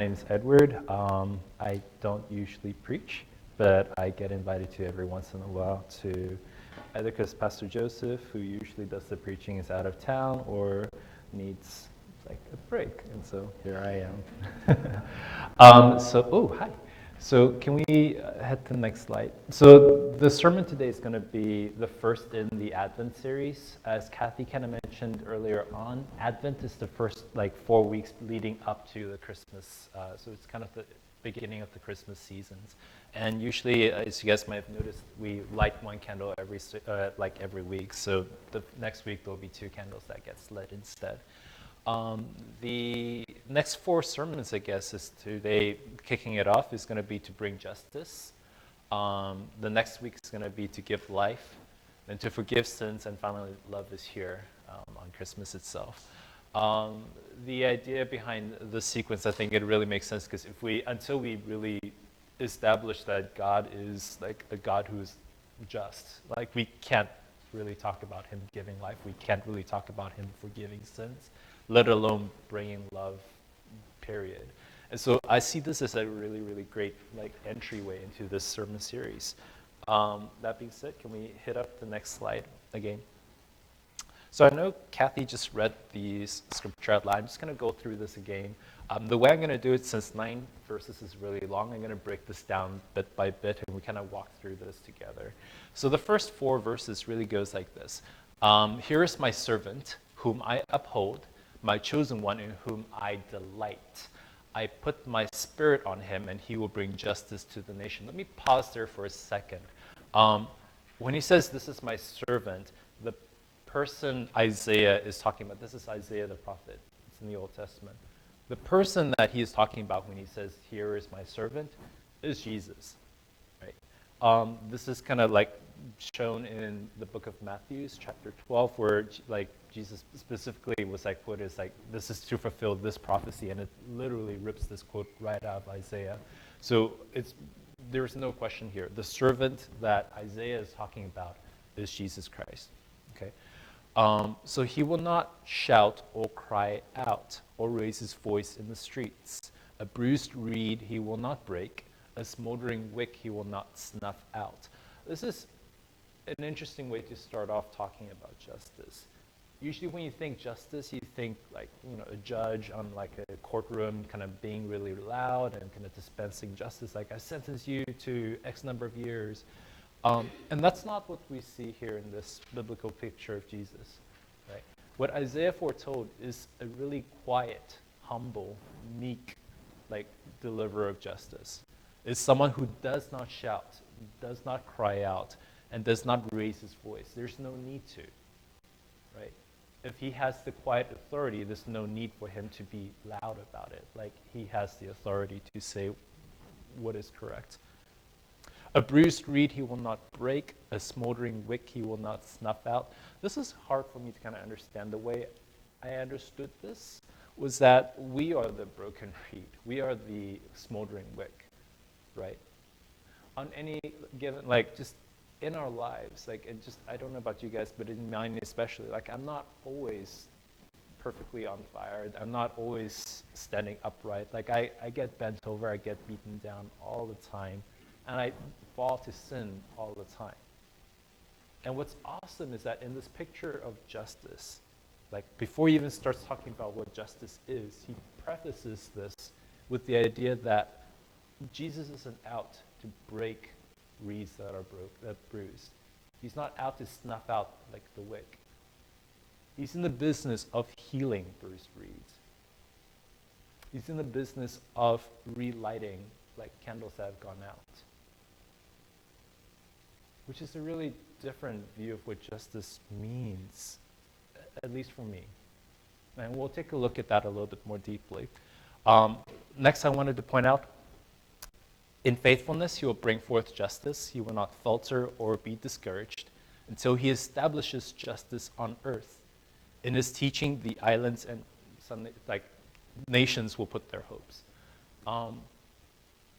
name's Edward. I don't usually preach, but I get invited to every once in a while to either because Pastor Joseph, who usually does the preaching, is out of town or needs like a break, and so here I am. Hi. So can we head to the next slide? So the sermon today is going to be the first in the Advent series. As Kathy kind of mentioned earlier on, Advent is the first 4 weeks leading up to the Christmas. So it's kind of the beginning of the Christmas seasons. And usually, as you guys might have noticed, we light one candle every week. So the next week there'll be 2 candles that gets lit instead. The next 4 sermons, I guess, is today, kicking it off, is going to be to bring justice. The next week is going to be to give life, then to forgive sins, and finally, love is here on Christmas itself. The idea behind the sequence, I think it really makes sense because until we really establish that God is like a God who's just, we can't really talk about him giving life. We can't really talk about him forgiving sins, let alone bringing love, period. And so I see this as a really, really great entryway into this sermon series. That being said, can we hit up the next slide again? So I know Kathy just read the scripture out loud. I'm just going to go through this again. The way I'm going to do it, since 9 verses is really long, I'm going to break this down bit by bit, and we kind of walk through this together. So the first 4 verses really goes like this. Here is my servant, whom I uphold, my chosen one in whom I delight. I put my spirit on him, and he will bring justice to the nation. Let me pause there for a second. When he says, this is my servant, the person Isaiah is talking about, this is Isaiah the prophet. It's in the Old Testament. The person that he is talking about when he says, here is my servant, is Jesus. Right? This is kind of shown in the book of Matthew, chapter 12, where Jesus specifically was quoted as this is to fulfill this prophecy, and it literally rips this quote right out of Isaiah. So there's no question here. The servant that Isaiah is talking about is Jesus Christ. Okay. So he will not shout or cry out or raise his voice in the streets. A bruised reed he will not break. A smoldering wick he will not snuff out. This is an interesting way to start off talking about justice. Usually when you think justice, you think a judge on a courtroom kind of being really loud and kind of dispensing justice, I sentence you to X number of years. And that's not what we see here in this biblical picture of Jesus. Right? What Isaiah foretold is a really quiet, humble, meek, deliverer of justice. Is someone who does not shout, does not cry out, and does not raise his voice. There's no need to. Right? If he has the quiet authority, there's no need for him to be loud about it. He has the authority to say what is correct. A bruised reed he will not break, a smoldering wick he will not snuff out. This is hard for me to kind of understand. The way I understood this was that we are the broken reed. We are the smoldering wick, right? On any given, just in our lives, I don't know about you guys, but in mine especially, I'm not always perfectly on fire. I'm not always standing upright. I get bent over, I get beaten down all the time. And I fall to sin all the time. And what's awesome is that in this picture of justice, before he even starts talking about what justice is, he prefaces this with the idea that Jesus isn't out to break reeds that are bruised. He's not out to snuff out the wick. He's in the business of healing bruised reeds. He's in the business of relighting candles that have gone out. Which is a really different view of what justice means, at least for me. And we'll take a look at that a little bit more deeply. Next, I wanted to point out, in faithfulness, he will bring forth justice. He will not falter or be discouraged until he establishes justice on earth. In his teaching, the islands and some nations will put their hopes.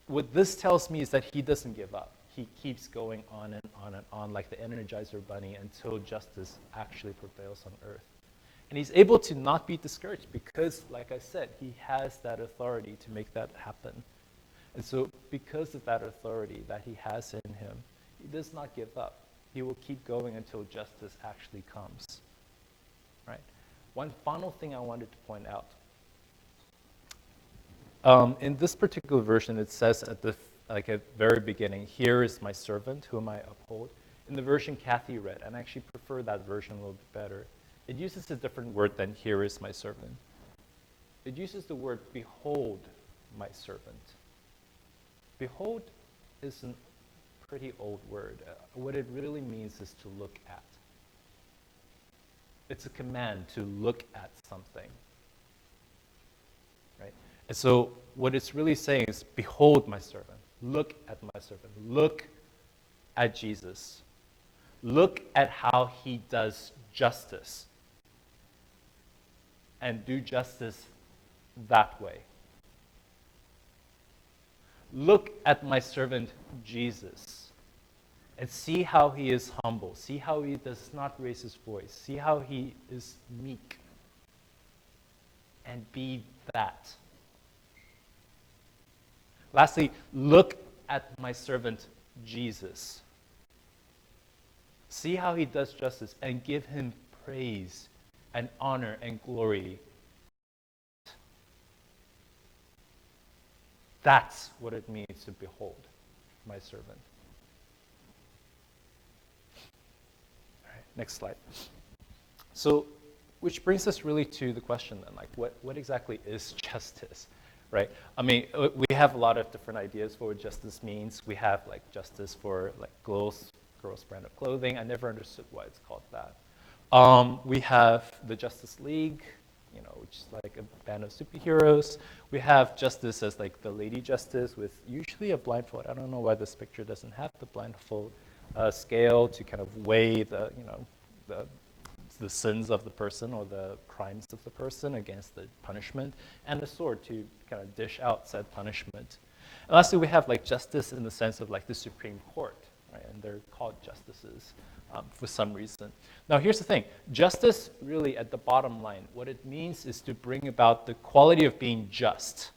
What this tells me is that he doesn't give up. He keeps going on and on and on like the Energizer Bunny until justice actually prevails on earth. And he's able to not be discouraged because, like I said, he has that authority to make that happen. And so because of that authority that he has in him, he does not give up. He will keep going until justice actually comes. Right? One final thing I wanted to point out. In this particular version, it says at the very beginning, "Here is my servant whom I uphold." In the version Kathy read, and I actually prefer that version a little bit better, it uses a different word than "here is my servant." It uses the word "behold my servant." Behold is a pretty old word. What it really means is to look at. It's a command to look at something. Right? And so what it's really saying is, behold my servant. Look at my servant. Look at Jesus. Look at how he does justice. And do justice that way. Look at my servant Jesus and see how he is humble. See how he does not raise his voice. See how he is meek. And be that. Lastly, look at my servant Jesus. See how he does justice and give him praise and honor and glory. That's what it means to behold my servant. All right, next slide. So, which brings us really to the question then, like what exactly is justice, right? I mean, we have a lot of different ideas for what justice means. We have like justice for like girls brand of clothing. I never understood why it's called that. We have the Justice League, which is like a band of superheroes. We have justice as like the Lady Justice with usually a blindfold. I don't know why this picture doesn't have the blindfold scale to kind of weigh the sins of the person or the crimes of the person against the punishment, and the sword to kind of dish out said punishment. And lastly, we have like justice in the sense of like the Supreme Court, right? And they're called justices for some reason. Now, here's the thing. Justice, really, at the bottom line, what it means is to bring about the quality of being just,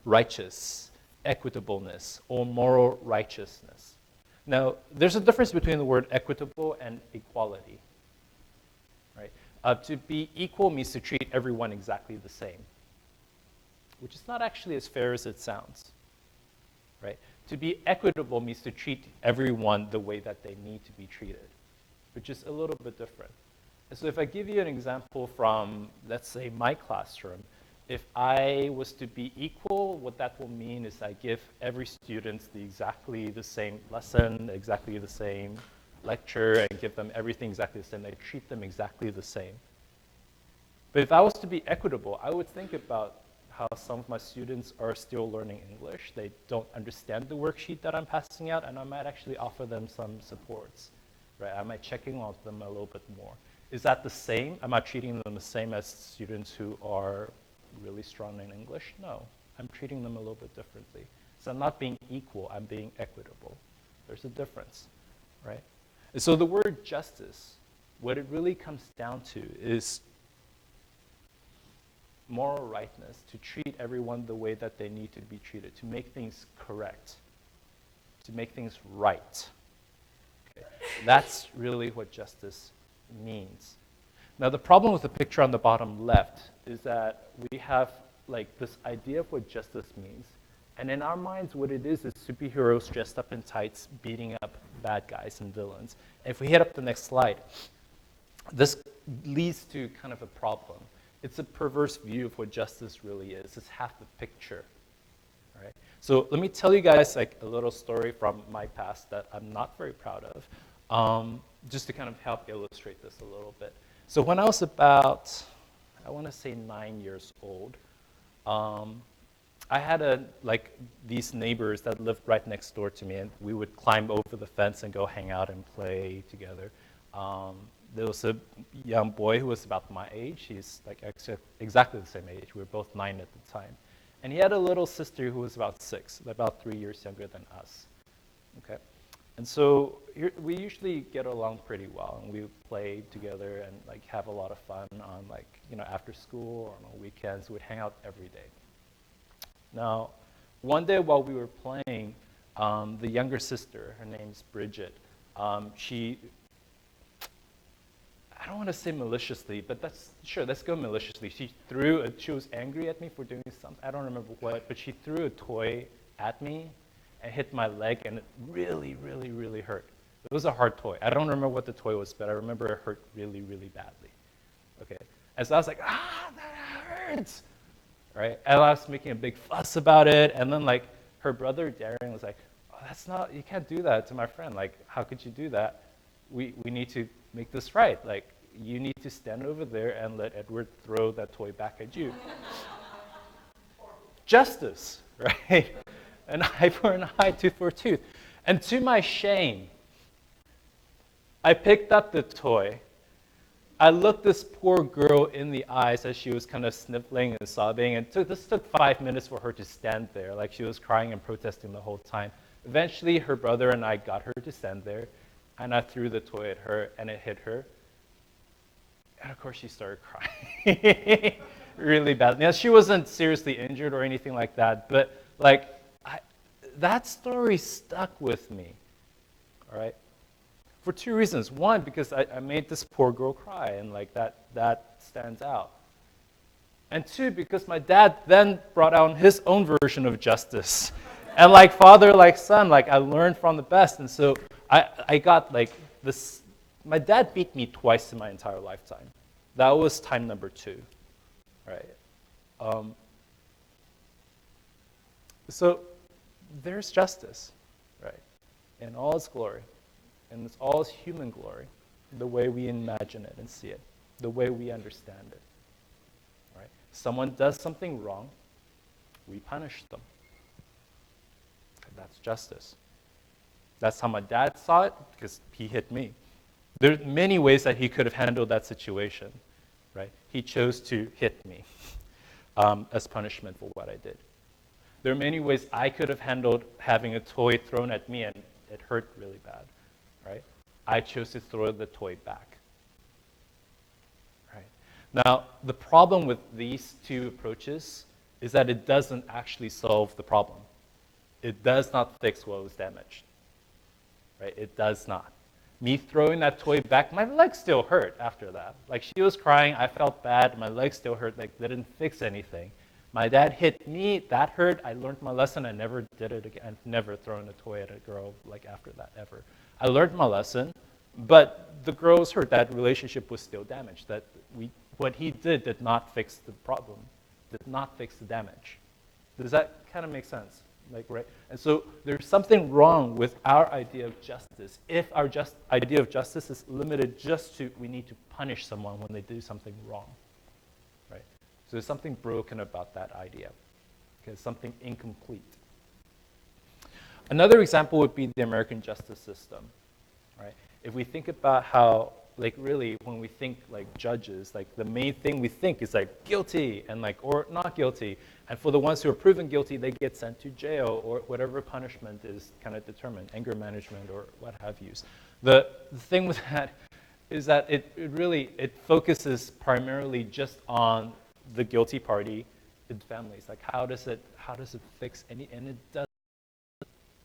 righteous, equitableness, or moral righteousness. Now, there's a difference between the word equitable and equality. Right? To be equal means to treat everyone exactly the same, which is not actually as fair as it sounds. Right? To be equitable means to treat everyone the way that they need to be treated, which is a little bit different. And so if I give you an example from, let's say, my classroom, if I was to be equal, what that will mean is I give every student exactly the same lesson, exactly the same lecture, and give them everything exactly the same. I treat them exactly the same. But if I was to be equitable, I would think about how some of my students are still learning English. They don't understand the worksheet that I'm passing out, and I might actually offer them some supports. Right? I might check in on them a little bit more. Is that the same? Am I treating them the same as students who are really strong in English? No, I'm treating them a little bit differently. So I'm not being equal, I'm being equitable. There's a difference, right? And so the word justice, what it really comes down to is moral rightness, to treat everyone the way that they need to be treated, to make things correct, to make things right. Okay. That's really what justice means. Now, the problem with the picture on the bottom left is that we have like this idea of what justice means, and in our minds, what it is superheroes dressed up in tights beating up bad guys and villains. And if we hit up the next slide, this leads to kind of a problem. It's a perverse view of what justice really is. It's half the picture, right? So let me tell you guys like a little story from my past that I'm not very proud of, just to kind of help illustrate this a little bit. So when I was about, I want to say 9 years old, I had these neighbors that lived right next door to me, and we would climb over the fence and go hang out and play together. There was a young boy who was about my age. He's like exactly the same age. We were both 9 at the time. And he had a little sister who was about 6, about 3 years younger than us. Okay. And so we usually get along pretty well, and we play together and like have a lot of fun on like, after school or on weekends. We'd hang out every day. Now, one day while we were playing, the younger sister, her name's Bridget, she, I don't want to say maliciously, but let's go maliciously. She was angry at me for doing something, I don't remember what, but she threw a toy at me and hit my leg, and it really, really, really hurt. It was a hard toy. I don't remember what the toy was, but I remember it hurt really, really badly. Okay, and so I was like, that hurts, right? And I was making a big fuss about it, and then like her brother Darren was like, you can't do that to my friend. Like, how could you do that? We need to make this right. Like, you need to stand over there and let Edward throw that toy back at you. Justice, right? An eye for an eye, tooth for a tooth. And to my shame, I picked up the toy. I looked this poor girl in the eyes as she was kind of sniffling and sobbing, and this took 5 minutes for her to stand there, like she was crying and protesting the whole time. Eventually, her brother and I got her to stand there, and I threw the toy at her, and it hit her. And of course, she started crying really bad. Now, she wasn't seriously injured or anything like that, but like, that story stuck with me, all right? For two reasons. One, because I made this poor girl cry, and like that stands out. And two, because my dad then brought out his own version of justice. And like father, like son, like I learned from the best. And so I got like this, my dad beat me twice in my entire lifetime. That was time number 2, right? So there's justice, right? In all its glory. And it's all its human glory, the way we imagine it and see it, the way we understand it. Right? Someone does something wrong, we punish them. That's justice. That's how my dad saw it, because he hit me. There are many ways that he could have handled that situation. Right? He chose to hit me as punishment for what I did. There are many ways I could have handled having a toy thrown at me and it hurt really bad. Right? I chose to throw the toy back. Right? Now, the problem with these two approaches is that it doesn't actually solve the problem. It does not fix what was damaged. Right? It does not. Me throwing that toy back, my leg still hurt after that. Like, she was crying, I felt bad, my leg still hurt, like, didn't fix anything. My dad hit me, that hurt, I learned my lesson, I never did it again. I've never thrown a toy at a girl like after that, ever. I learned my lesson, but the girl was hurt. That relationship was still damaged. What he did not fix the problem, did not fix the damage. Does that kind of make sense? Like, right? And so there's something wrong with our idea of justice if our idea of justice is limited just to we need to punish someone when they do something wrong. Right? So there's something broken about that idea. Okay, something incomplete. Another example would be the American justice system, right? If we think about how, like, really, when we think like judges, like the main thing we think is like guilty and like, or not guilty. And for the ones who are proven guilty, they get sent to jail or whatever punishment is kind of determined, anger management or what have you. The thing with that is that it focuses primarily just on the guilty party and families. Like, how does it fix any, and it does.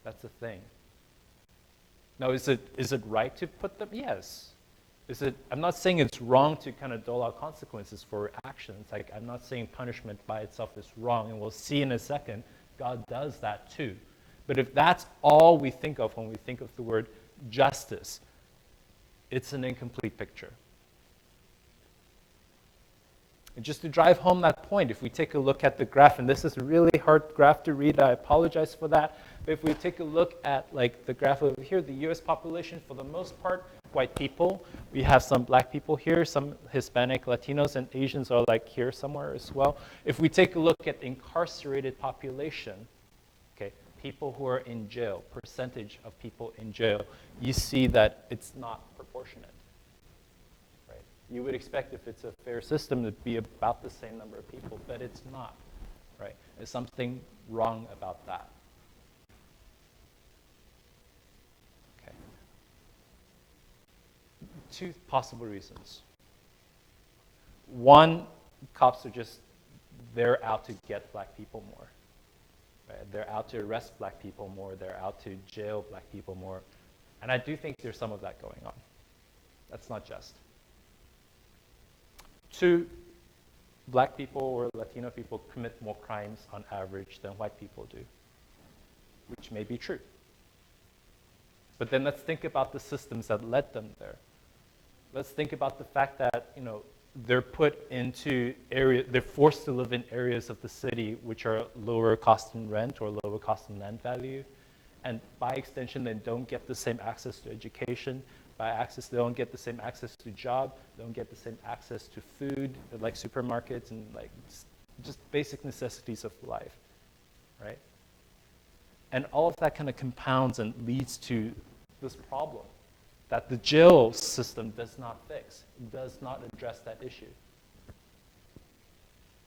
That's the thing. Now, is it right to put them? Yes. I'm not saying it's wrong to kind of dole out consequences for actions. Like, I'm not saying punishment by itself is wrong, and we'll see in a second, God does that too. But if that's all we think of when we think of the word justice, it's an incomplete picture. And just to drive home that point, if we take a look at the graph, and this is a really hard graph to read, I apologize for that, but if we take a look at like the graph over here, the US population, for the most part, white people. We have some black people here, some Hispanic, Latinos, and Asians are like here somewhere as well. If we take a look at incarcerated population, okay, people who are in jail, percentage of people in jail, you see that it's not proportionate. You would expect if it's a fair system to be about the same number of people, but it's not, right? There's something wrong about that. Okay. two possible reasons. One, cops are just, they're out to get black people more. Right? They're out to arrest black people more. They're out to jail black people more. And I do think there's some of that going on. That's not just. Two, black people or Latino people commit more crimes on average than white people do, which may be true. But then let's think about the systems that led them there. Let's think about the fact that, they're put into they're forced to live in areas of the city which are lower cost in rent or lower cost in land value. And by extension, they don't get the same access to education. By access, they don't get the same access to job. They don't get the same access to food, like supermarkets and like just basic necessities of life, right? And all of that kind of compounds and leads to this problem that the jail system does not fix, does not address that issue.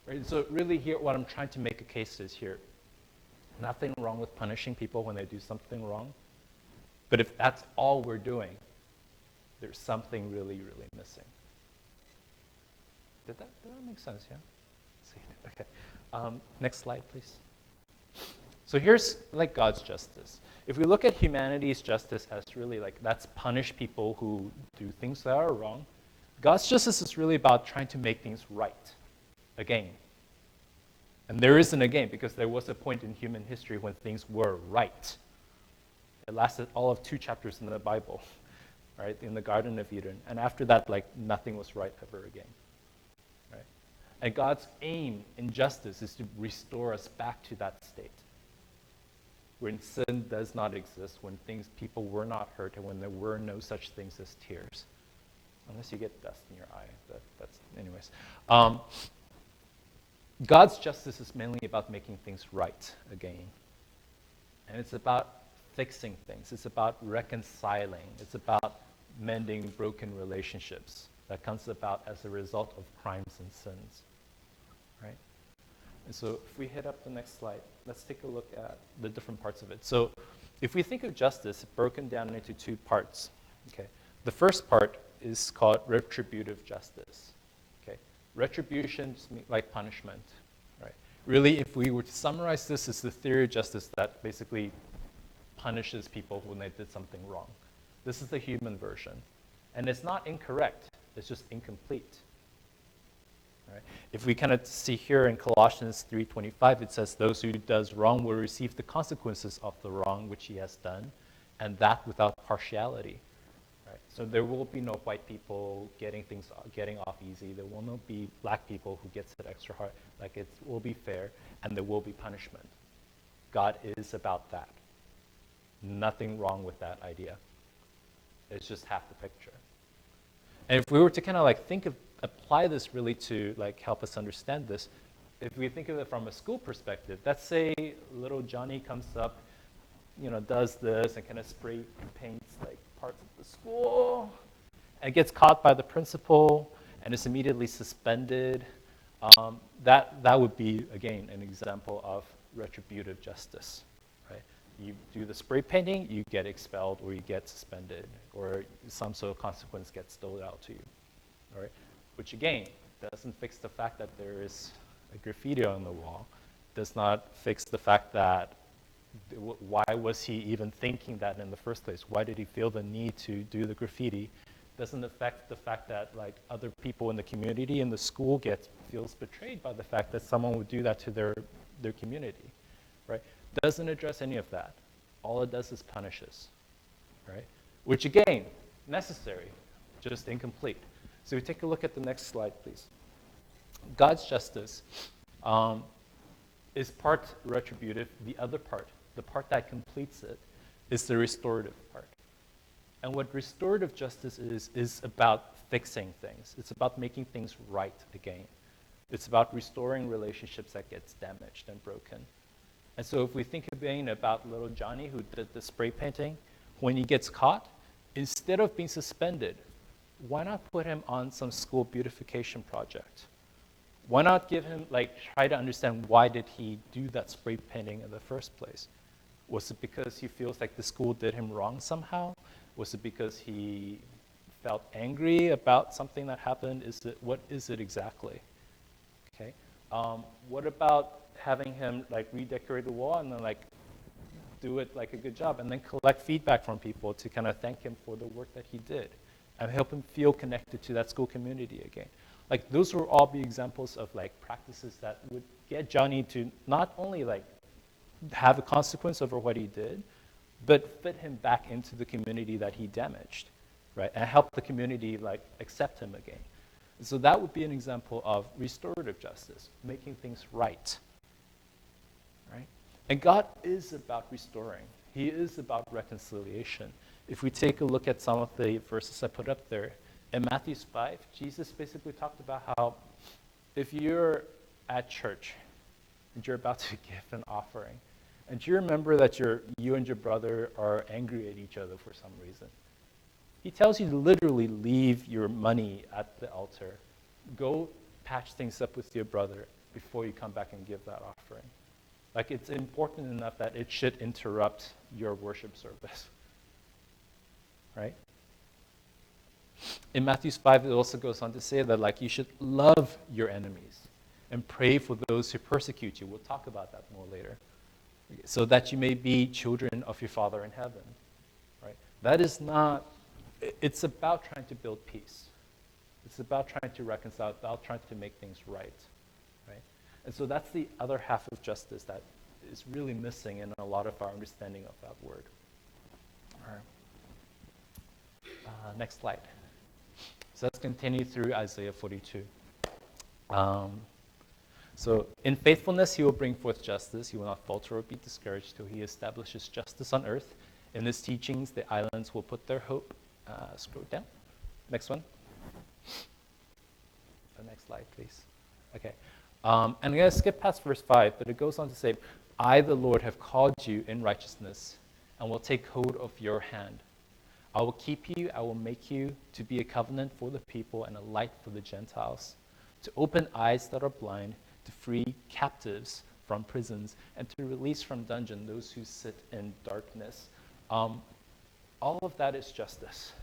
Right? So really here, what I'm trying to make a case is here, nothing wrong with punishing people when they do something wrong, but if that's all we're doing, there's something really, really missing. Did that make sense, yeah? Let's see, okay. Next slide, please. So here's like God's justice. If we look at humanity's justice as really like, that's punish people who do things that are wrong, God's justice is really about trying to make things right again. And there isn't again, because there was a point in human history when things were right. It lasted all of 2 chapters in the Bible, right, in the Garden of Eden. And after that, like, nothing was right ever again, right? And God's aim in justice is to restore us back to that state, when sin does not exist, when people were not hurt, and when there were no such things as tears. Unless you get dust in your eye, that's anyways. God's justice is mainly about making things right again. And it's about fixing things. It's about reconciling. It's about mending broken relationships that comes about as a result of crimes and sins, right? And so if we hit up the next slide, let's take a look at the different parts of it. So if we think of justice broken down into 2 parts, okay? The first part is called retributive justice, okay? Retribution just means like punishment, right? Really, if we were to summarize this, it's the theory of justice that basically punishes people when they did something wrong. This is the human version. And it's not incorrect, it's just incomplete. Right? If we kind of see here in Colossians 3:25, it says, those who does wrong will receive the consequences of the wrong which he has done, and that without partiality. Right? So there will be no white people getting off easy. There will not be black people who gets it extra hard. Like, it will be fair, and there will be punishment. God is about that. Nothing wrong with that idea. It's just half the picture. And if we were to kind of like apply this really to like help us understand this, if we think of it from a school perspective, let's say little Johnny comes up, does this and kind of spray paints like parts of the school, and gets caught by the principal and is immediately suspended. That would be, again, an example of retributive justice, right? You do the spray painting, you get expelled or you get suspended, or some sort of consequence gets doled out to you, all right? Which again, doesn't fix the fact that there is a graffiti on the wall, does not fix the fact that why was he even thinking that in the first place? Why did he feel the need to do the graffiti? Doesn't affect the fact that like other people in the community and the school feels betrayed by the fact that someone would do that to their community, right? Doesn't address any of that. All it does is punishes, right? Which again, necessary, just incomplete. So we take a look at the next slide, please. God's justice is part retributive. The other part, the part that completes it, is the restorative part. And what restorative justice is about fixing things. It's about making things right again. It's about restoring relationships that gets damaged and broken. And so if we think again about little Johnny who did the spray painting, when he gets caught, instead of being suspended, why not put him on some school beautification project? Why not give him, try to understand why did he do that spray painting in the first place? Was it because he feels like the school did him wrong somehow? Was it because he felt angry about something that happened? What is it exactly? Okay. What about having him like redecorate the wall and then like do it like a good job and then collect feedback from people to kind of thank him for the work that he did and help him feel connected to that school community again? Like those will all be examples of like practices that would get Johnny to not only like have a consequence over what he did, but fit him back into the community that he damaged, right? And help the community like accept him again. So that would be an example of restorative justice, making things right, right? And God is about restoring. He is about reconciliation. If we take a look at some of the verses I put up there, in Matthew 5, Jesus basically talked about how if you're at church and you're about to give an offering, and you remember that you and your brother are angry at each other for some reason, he tells you to literally leave your money at the altar, go patch things up with your brother before you come back and give that offering. Like it's important enough that it should interrupt your worship service, right? In Matthew 5, it also goes on to say that like you should love your enemies and pray for those who persecute you. We'll talk about that more later. So that you may be children of your Father in heaven, right? That is not, it's about trying to build peace. It's about trying to reconcile, about trying to make things right, right? And so that's the other half of justice that is really missing in a lot of our understanding of that word. All right. Next slide. So let's continue through Isaiah 42. So in faithfulness, he will bring forth justice. He will not falter or be discouraged till he establishes justice on earth. In his teachings, the islands will put their hope. Scroll down. Next one. The next slide, please. Okay. And I'm going to skip past verse 5, but it goes on to say, I, the Lord, have called you in righteousness and will take hold of your hand. I will keep you, I will make you to be a covenant for the people and a light for the Gentiles, to open eyes that are blind, to free captives from prisons, and to release from dungeon those who sit in darkness. All of that is justice.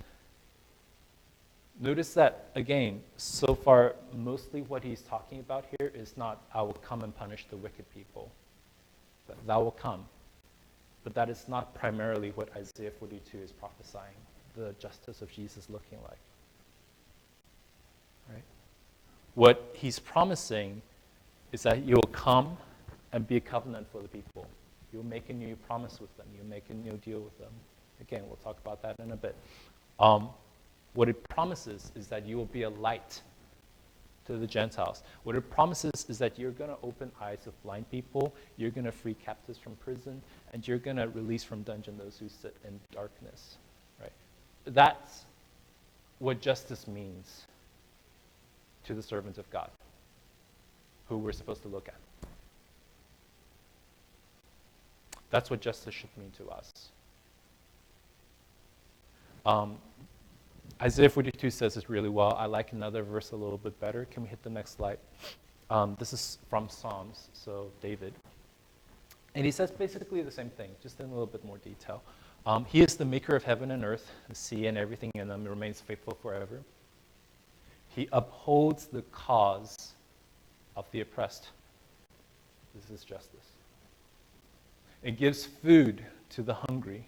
Notice that, again, so far, mostly what he's talking about here is not, I will come and punish the wicked people. But that will come. But that is not primarily what Isaiah 42 is prophesying, the justice of Jesus looking like. Right? What he's promising is that you will come and be a covenant for the people. You'll make a new promise with them. You'll make a new deal with them. Again, we'll talk about that in a bit. What it promises is that you will be a light to the Gentiles. What it promises is that you're going to open eyes of blind people, you're going to free captives from prison, and you're going to release from dungeon those who sit in darkness. Right? That's what justice means to the servants of God, who we're supposed to look at. That's what justice should mean to us. Isaiah 42 says this really well. I like another verse a little bit better. Can we hit the next slide? This is from Psalms, so David. And he says basically the same thing, just in a little bit more detail. He is the maker of heaven and earth, the sea and everything in them, remains faithful forever. He upholds the cause of the oppressed. This is justice. It gives food to the hungry.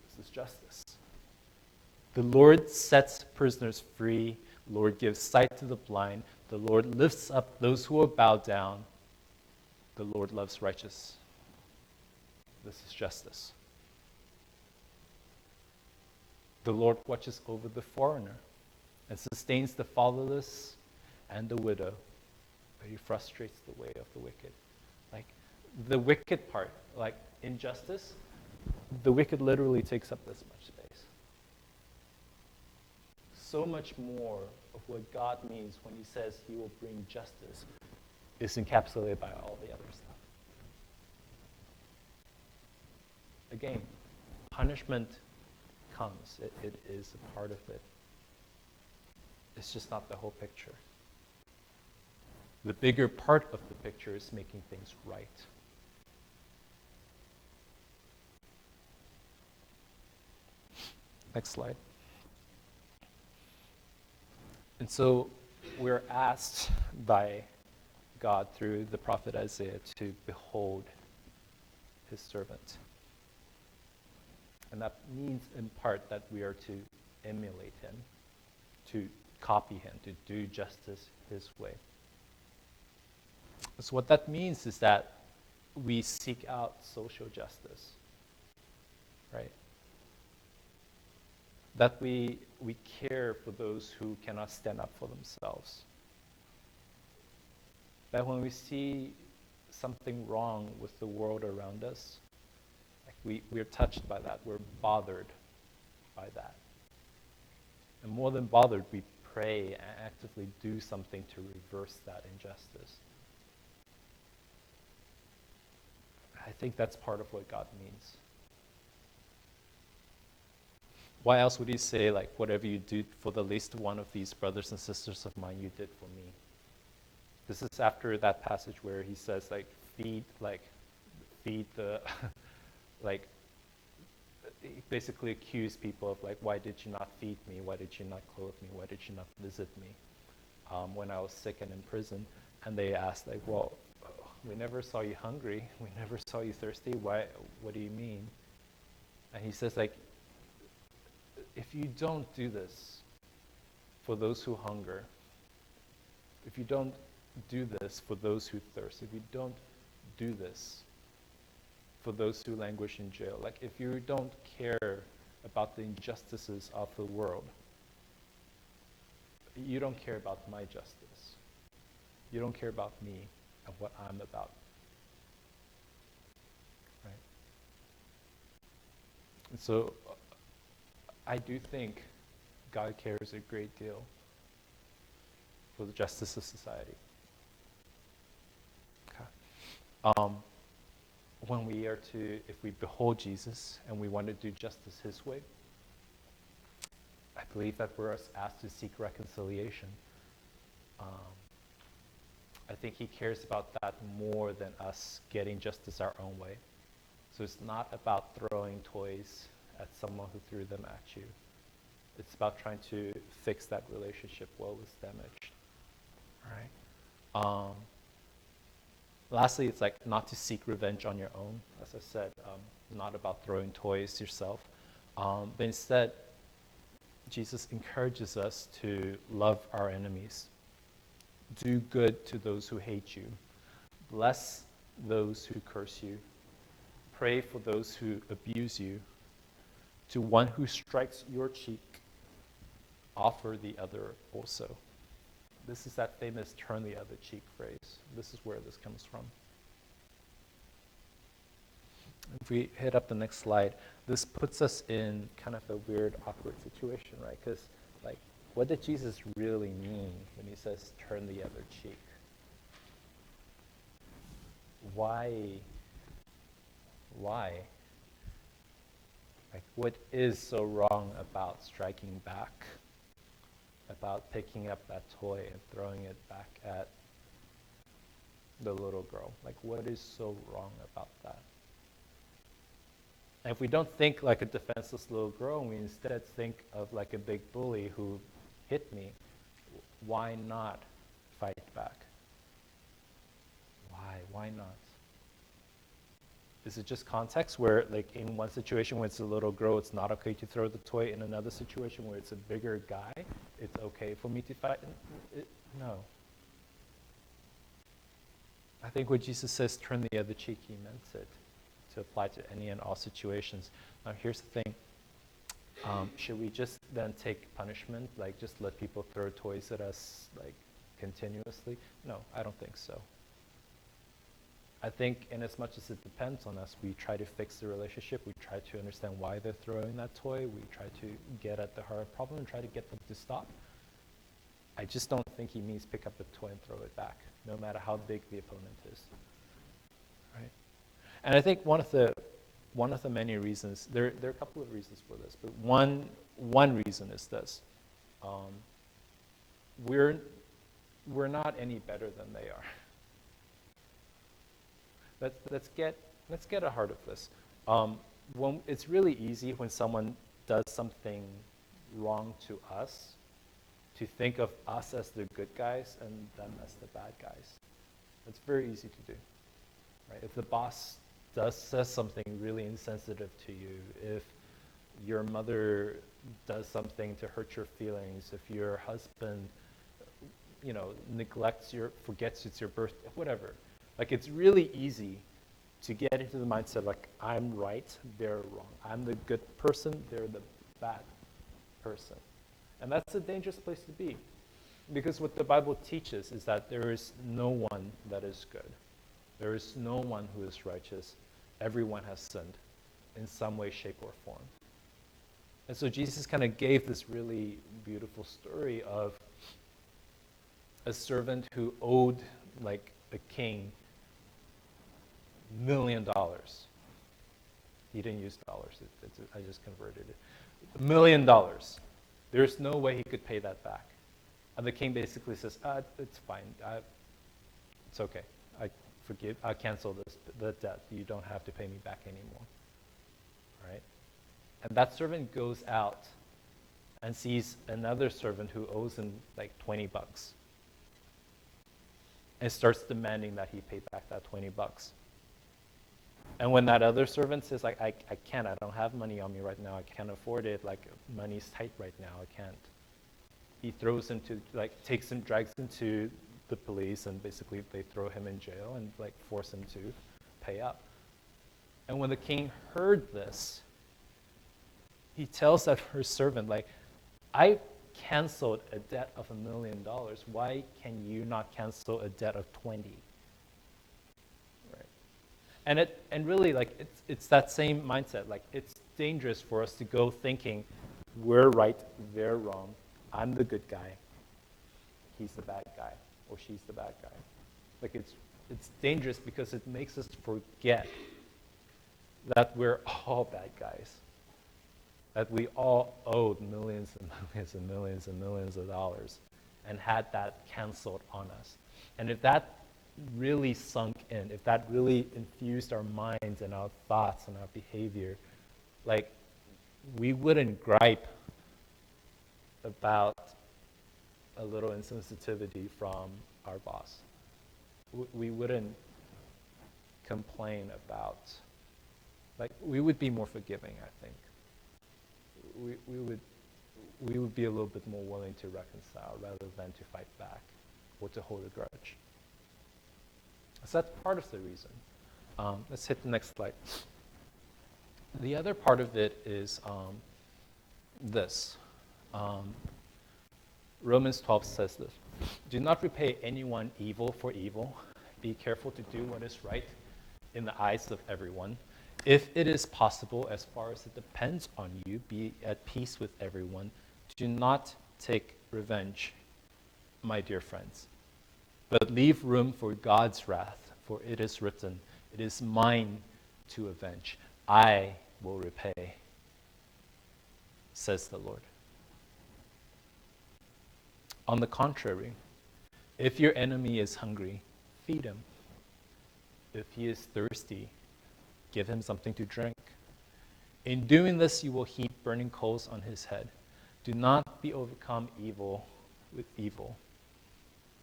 This is justice. The Lord sets prisoners free. The Lord gives sight to the blind. The Lord lifts up those who are bowed down. The Lord loves righteous. This is justice. The Lord watches over the foreigner and sustains the fatherless and the widow, but he frustrates the way of the wicked. Like the wicked part, like injustice, the wicked literally takes up this much space. So much more of what God means when he says he will bring justice is encapsulated by all the other stuff. Again, punishment comes. It is a part of it. It's just not the whole picture. The bigger part of the picture is making things right. Next slide. And so we're asked by God through the prophet Isaiah to behold his servant. And that means in part that we are to emulate him, to copy him, to do justice his way. So what that means is that we seek out social justice, right? That we care for those who cannot stand up for themselves. That when we see something wrong with the world around us, like we're touched by that, we're bothered by that. And more than bothered, we pray and actively do something to reverse that injustice. I think that's part of what God means. Why else would he say, like, whatever you do for the least one of these brothers and sisters of mine, you did for me? This is after that passage where he says, like, feed the, like, he basically accused people of, like, why did you not feed me? Why did you not clothe me? Why did you not visit me when I was sick and in prison? And they asked, like, well, we never saw you hungry. We never saw you thirsty. Why? What do you mean? And he says, like, if you don't do this for those who hunger, if you don't do this for those who thirst, if you don't do this for those who languish in jail, like if you don't care about the injustices of the world, you don't care about my justice. You don't care about me and what I'm about. Right? And so I do think God cares a great deal for the justice of society. Okay. When we are to, if we behold Jesus and we want to do justice his way, I believe that we're asked to seek reconciliation. I think he cares about that more than us getting justice our own way. So it's not about throwing toys at someone who threw them at you. It's about trying to fix that relationship what was damaged. All right. Lastly, it's like not to seek revenge on your own. As I said, not about throwing toys yourself. But instead, Jesus encourages us to love our enemies. Do good to those who hate you. Bless those who curse you. Pray for those who abuse you. To one who strikes your cheek, offer the other also. This is that famous turn the other cheek phrase. This is where this comes from. If we hit up the next slide, this puts us in kind of a weird, awkward situation, right? Because, like, what did Jesus really mean when he says turn the other cheek? Why? Like, what is so wrong about striking back? About picking up that toy and throwing it back at the little girl? Like, what is so wrong about that? And if we don't think like a defenseless little girl, and we instead think of like a big bully who hit me, why not fight back? Why not? Is it just context where, like, in one situation when it's a little girl, it's not okay to throw the toy? In another situation where it's a bigger guy, it's okay for me to fight? No. I think when Jesus says turn the other cheek, he meant it to apply to any and all situations. Now, here's the thing. Should we just then take punishment, like just let people throw toys at us, like, continuously? No, I don't think so. I think in as much as it depends on us, we try to fix the relationship, we try to understand why they're throwing that toy, we try to get at the heart of the problem and try to get them to stop. I just don't think he means pick up the toy and throw it back, no matter how big the opponent is. Right? And I think one of the many reasons, there are a couple of reasons for this, but one reason is this. We're not any better than they are. Let's get a heart of this. When it's really easy when someone does something wrong to us to think of us as the good guys and them as the bad guys. It's very easy to do, right? If the boss says something really insensitive to you, if your mother does something to hurt your feelings, if your husband, forgets it's your birthday, whatever. Like, it's really easy to get into the mindset like, I'm right, they're wrong. I'm the good person, they're the bad person. And that's a dangerous place to be. Because what the Bible teaches is that there is no one that is good. There is no one who is righteous. Everyone has sinned in some way, shape, or form. And so Jesus kind of gave this really beautiful story of a servant who owed, like, a king $1 million. He didn't use dollars. I just converted it. $1 million. There's no way he could pay that back. And the king basically says, it's fine. It's okay. I cancel the debt. You don't have to pay me back anymore. Right? And that servant goes out and sees another servant who owes him like $20 and starts demanding that he pay back that $20. And when that other servant says, like, I can't, I don't have money on me right now, I can't afford it, like, money's tight right now, I can't. He throws him to, like, drags him to the police, and basically they throw him in jail and, like, force him to pay up. And when the king heard this, he tells that first servant, like, I canceled a debt of $1 million. Why can you not cancel a debt of 20? Right? And really, like, it's that same mindset. Like, it's dangerous for us to go thinking we're right, they're wrong. I'm the good guy. He's the bad guy, or she's the bad guy. Like, it's dangerous because it makes us forget that we're all bad guys. That we all owed millions and millions and millions and millions of dollars and had that canceled on us. And if that really sunk in, if that really infused our minds and our thoughts and our behavior, like, we wouldn't gripe about a little insensitivity from our boss. We wouldn't complain about, like, we would be more forgiving, I think. We would be a little bit more willing to reconcile rather than to fight back or to hold a grudge. So that's part of the reason. Let's hit the next slide. The other part of it is this. Romans 12 says this: do not repay anyone evil for evil. Be careful to do what is right in the eyes of everyone. If it is possible, as far as it depends on you, be at peace with everyone. Do not take revenge, my dear friends, but leave room for God's wrath, for it is written, it is mine to avenge. I will repay, says the Lord. On the contrary, if your enemy is hungry, feed him. If he is thirsty, give him something to drink. In doing this, you will heap burning coals on his head. Do not be overcome evil with evil,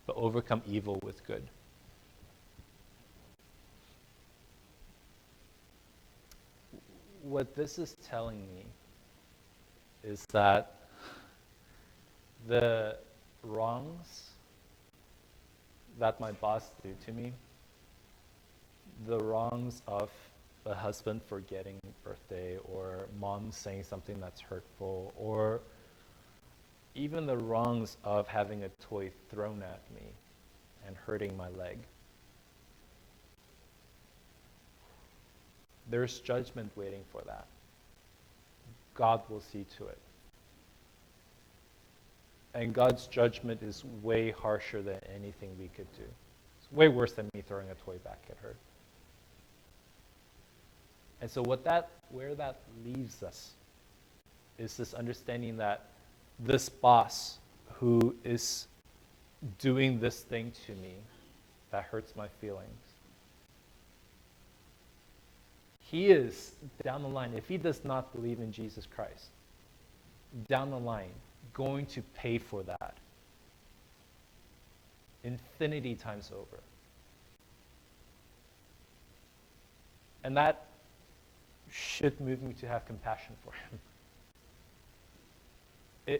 but overcome evil with good. What this is telling me is that the wrongs that my boss do to me, the wrongs of a husband forgetting birthday, or mom saying something that's hurtful, or even the wrongs of having a toy thrown at me and hurting my leg. There's judgment waiting for that. God will see to it. And God's judgment is way harsher than anything we could do. It's way worse than me throwing a toy back at her. And so where that leaves us is this understanding that this boss who is doing this thing to me that hurts my feelings, he is, down the line, if he does not believe in Jesus Christ, down the line, going to pay for that infinity times over. And that should move me to have compassion for him.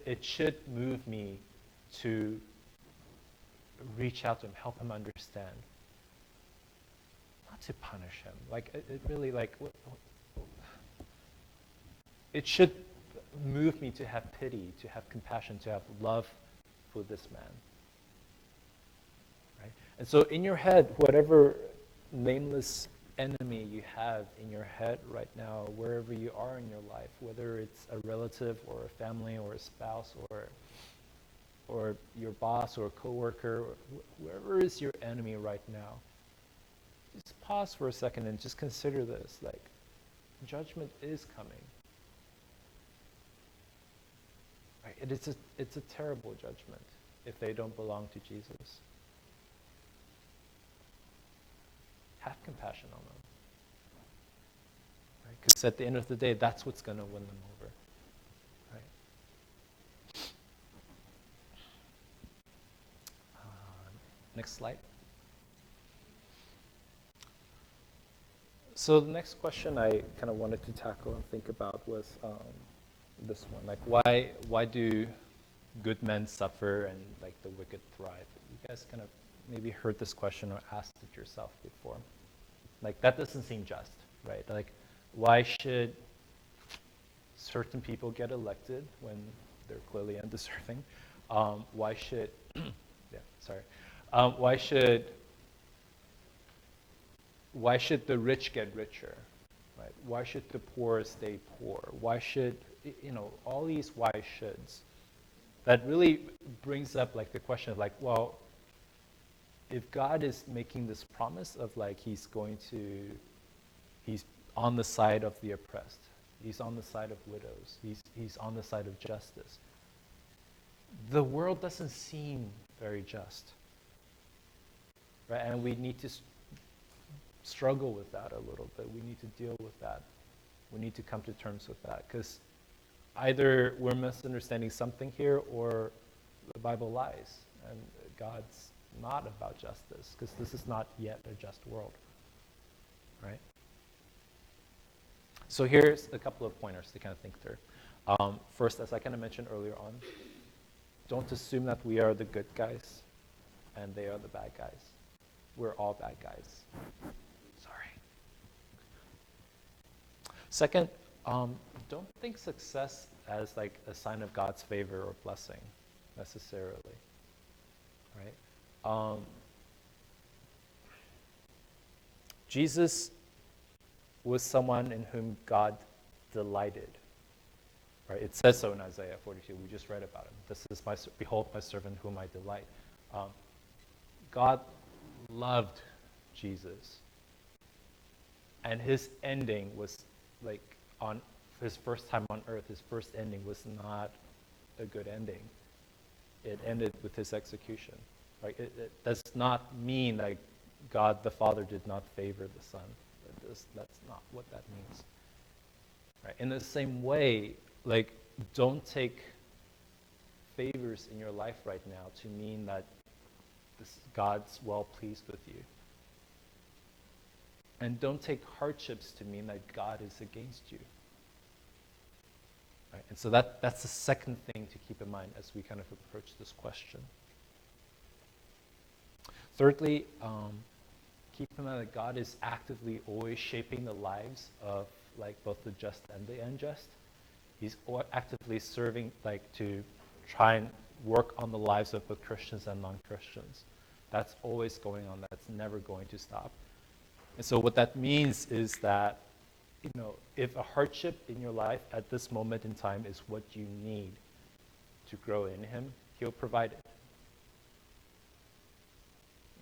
It should move me to reach out to him, help him understand. Not to punish him. Like, it really, like, it should move me to have pity, to have compassion, to have love for this man. Right? And so in your head, whatever nameless enemy you have in your head right now, wherever you are in your life, whether it's a relative or a family or a spouse or your boss or a coworker, whoever is your enemy right now, just pause for a second and just consider this. Like, judgment is coming. Right? It's a terrible judgment if they don't belong to Jesus. Have compassion on them. Because at the end of the day, that's what's going to win them over. Right? Next slide. So the next question I kind of wanted to tackle and think about was this one. Like, why do good men suffer and like the wicked thrive? You guys kind of maybe heard this question or asked it yourself before. Like, that doesn't seem just, right? Like, why should certain people get elected when they're clearly undeserving? Why should, why should the rich get richer, right? Why should the poor stay poor? Why should, all these why shoulds? That really brings up like the question of like, well, if God is making this promise of like he's on the side of the oppressed, he's on the side of widows, he's on the side of justice, the world doesn't seem very just, right? And we need to struggle with that a little bit. We need to deal with that. We need to come to terms with that, because either we're misunderstanding something here or the Bible lies and God's not about justice, because this is not yet a just world, right? So here's a couple of pointers to kind of think through. First, as I kind of mentioned earlier on, don't assume that we are the good guys and they are the bad guys. We're all bad guys. Sorry. Second, don't think success as like a sign of God's favor or blessing necessarily, right? Jesus was someone in whom God delighted, right? It says so in Isaiah 42. We just read about him. This is behold my servant whom I delight. God loved Jesus, and his ending was like on his first time on earth. His first ending was not a good ending. It ended with his execution. Right? It does not mean that God the Father did not favor the Son. That's not what that means. Right? In the same way, like, don't take favors in your life right now to mean that God's well pleased with you. And don't take hardships to mean that God is against you. Right? And so that's the second thing to keep in mind as we kind of approach this question. Thirdly, keep in mind that God is actively always shaping the lives of like both the just and the unjust. He's actively serving like to try and work on the lives of both Christians and non-Christians. That's always going on. That's never going to stop. And so what that means is that, if a hardship in your life at this moment in time is what you need to grow in him, he'll provide it.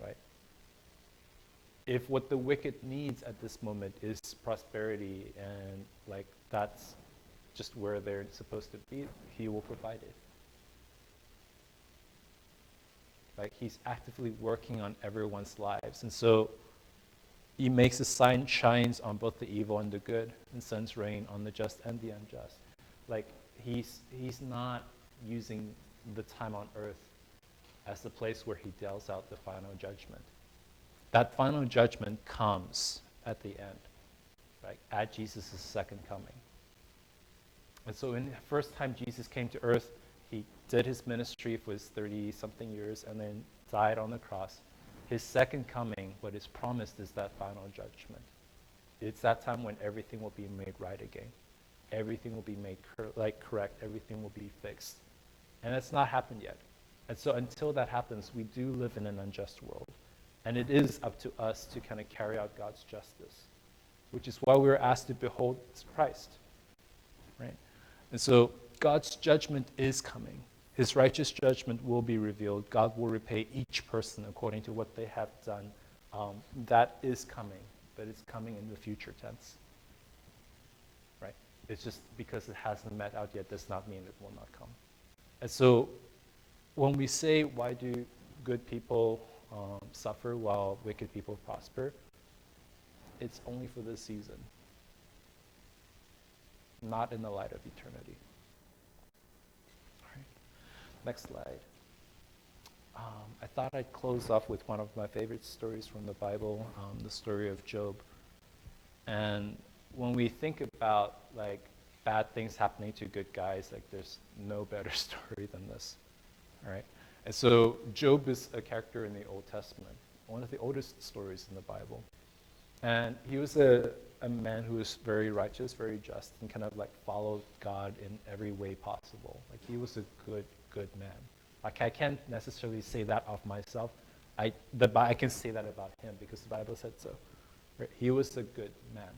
Right? If what the wicked needs at this moment is prosperity and like that's just where they're supposed to be, he will provide it. Like, he's actively working on everyone's lives. And so he makes his sun shines on both the evil and the good, and sends rain on the just and the unjust. Like, he's not using the time on earth as the place where he deals out the final judgment. That final judgment comes at the end, right? At Jesus' second coming. And so in the first time Jesus came to earth, he did his ministry for his 30-something years and then died on the cross. His second coming, what is promised, is that final judgment. It's that time when everything will be made right again. Everything will be made correct. Everything will be fixed. And that's not happened yet. And so until that happens, we do live in an unjust world. And it is up to us to kind of carry out God's justice, which is why we were asked to behold Christ, right? And so God's judgment is coming. His righteous judgment will be revealed. God will repay each person according to what they have done. That is coming, but it's coming in the future tense, right? It's just because it hasn't met out yet does not mean it will not come. And so when we say, why do good people suffer while wicked people prosper, it's only for this season, not in the light of eternity. All right. Next slide. I thought I'd close off with one of my favorite stories from the Bible, the story of Job. And when we think about like bad things happening to good guys, like there's no better story than this. All right. And so Job is a character in the Old Testament, one of the oldest stories in the Bible. And he was a man who was very righteous, very just, and kind of like followed God in every way possible. Like he was a good man. Like I can't necessarily say that of myself. I can say that about him because the Bible said so. Right? He was a good man.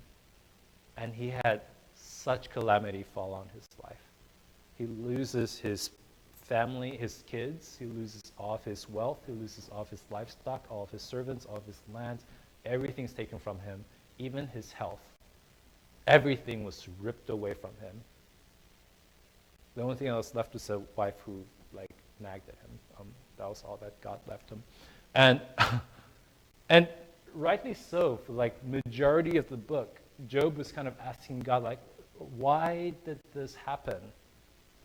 And he had such calamity fall on his life. He loses his family, his kids, he loses all of his wealth, he loses all of his livestock, all of his servants, all of his lands. Everything's taken from him, even his health. Everything was ripped away from him. The only thing that was left was a wife who like nagged at him. That was all that God left him. And rightly so, for like majority of the book, Job was kind of asking God like, why did this happen?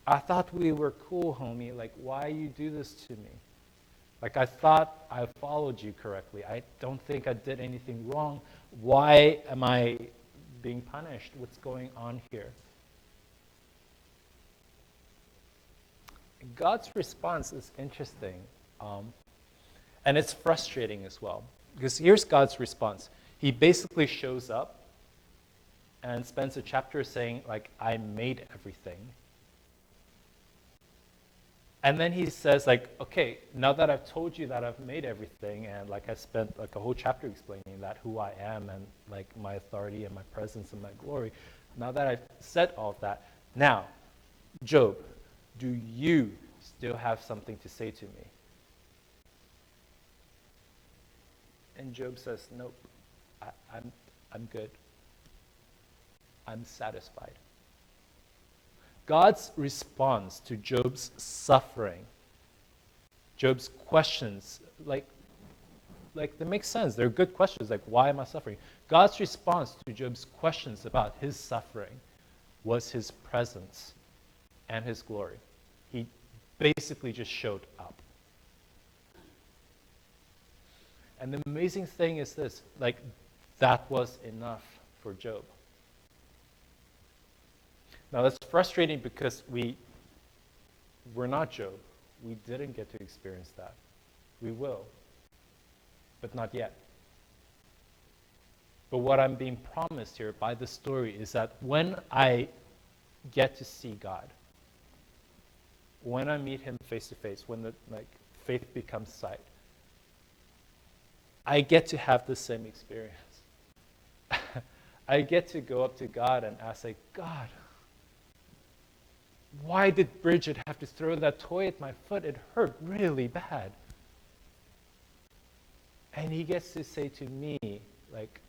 I thought we were cool, homie. Like, why you do this to me? Like, I thought I followed you correctly. I don't think I did anything wrong. Why am I being punished? What's going on here? God's response is interesting, and it's frustrating as well. Because here's God's response. He basically shows up and spends a chapter saying, like, I made everything. And then he says, like, okay, now that I've told you that I've made everything, and like I spent like a whole chapter explaining that, who I am, and like my authority and my presence and my glory, now that I've said all of that, now, Job, do you still have something to say to me? And Job says, nope, I'm good. I'm satisfied. God's response to Job's suffering, Job's questions, like they make sense. They're good questions, like, why am I suffering? God's response to Job's questions about his suffering was his presence and his glory. He basically just showed up. And the amazing thing is this, like, that was enough for Job. Now that's frustrating because we're not Job. We didn't get to experience that. We will, but not yet. But what I'm being promised here by the story is that when I get to see God, when I meet him face to face, when the faith becomes sight, I get to have the same experience. I get to go up to God and ask, like, God, why did Bridget have to throw that toy at my foot? It hurt really bad. And he gets to say to me, like,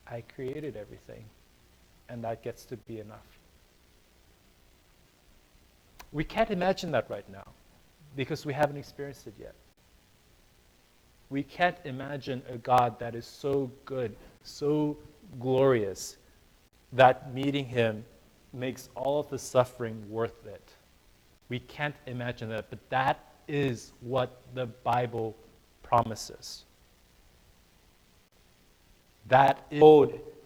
I created everything, and that gets to be enough. We can't imagine that right now because we haven't experienced it yet. We can't imagine a God that is so good, so glorious, that meeting him makes all of the suffering worth it. We can't imagine that, but that is what the Bible promises. That is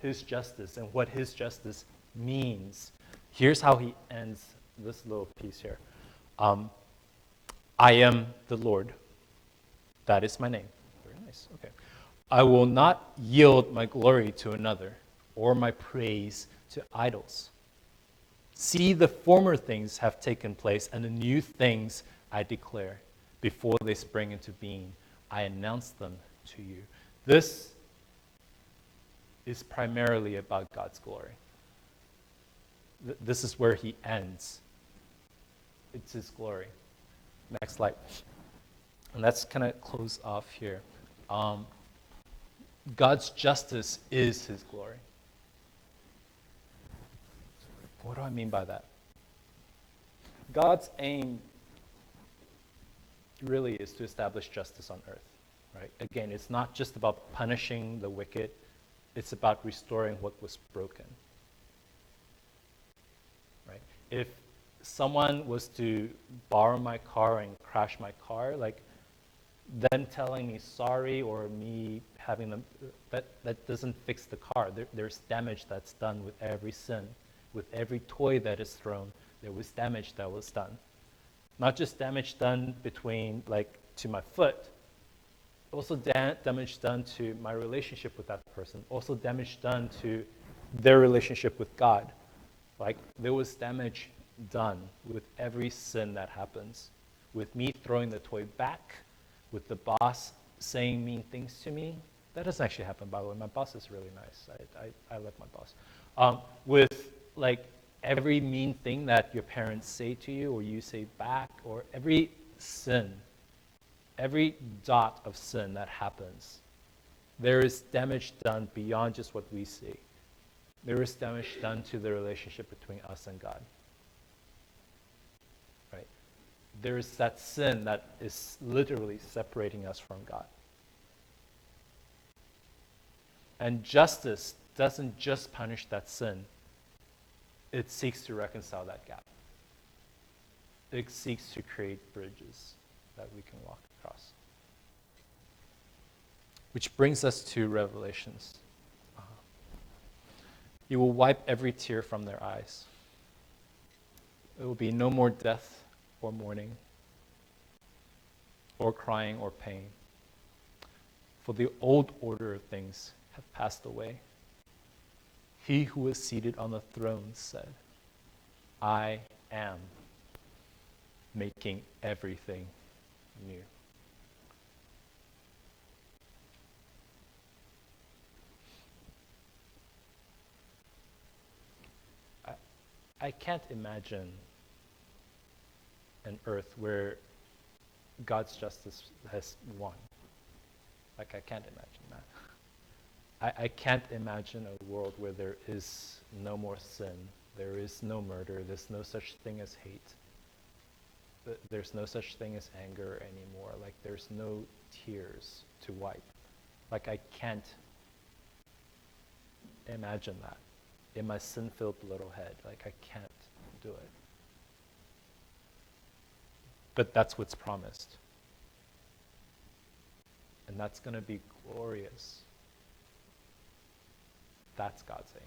his justice and what his justice means. Here's how he ends this little piece here. I am the Lord. That is my name. Very nice. Okay. I will not yield my glory to another or my praise to idols. See, the former things have taken place, and the new things I declare. Before they spring into being, I announce them to you. This is primarily about God's glory. This is where he ends. It's his glory. Next slide. And let's kind of close off here. God's justice is his glory. What do I mean by that? God's aim really is to establish justice on earth, right? Again, it's not just about punishing the wicked. It's about restoring what was broken, right? If someone was to borrow my car and crash my car, like, them telling me sorry or me having them, that doesn't fix the car. There's damage that's done with every sin. With every toy that is thrown, there was damage that was done. Not just damage done between, like, to my foot, also damage done to my relationship with that person, also damage done to their relationship with God. Like, there was damage done with every sin that happens. With me throwing the toy back, with the boss saying mean things to me. That doesn't actually happen, by the way. My boss is really nice. I like my boss. With, like, every mean thing that your parents say to you or you say back, or every sin, every dot of sin that happens, there is damage done beyond just what we see. There is damage done to the relationship between us and God. Right? There is that sin that is literally separating us from God. And justice doesn't just punish that sin. It seeks to reconcile that gap. It seeks to create bridges that we can walk across. Which brings us to Revelations. He will wipe every tear from their eyes. There will be no more death or mourning, or crying or pain. For the old order of things have passed away. He who was seated on the throne said, I am making everything new. I can't imagine an earth where God's justice has won. Like, I can't imagine that. I can't imagine a world where there is no more sin, there is no murder, there's no such thing as hate, there's no such thing as anger anymore, like, there's no tears to wipe. Like, I can't imagine that in my sin-filled little head. Like, I can't do it. But that's what's promised. And that's going to be glorious. That's God's aim.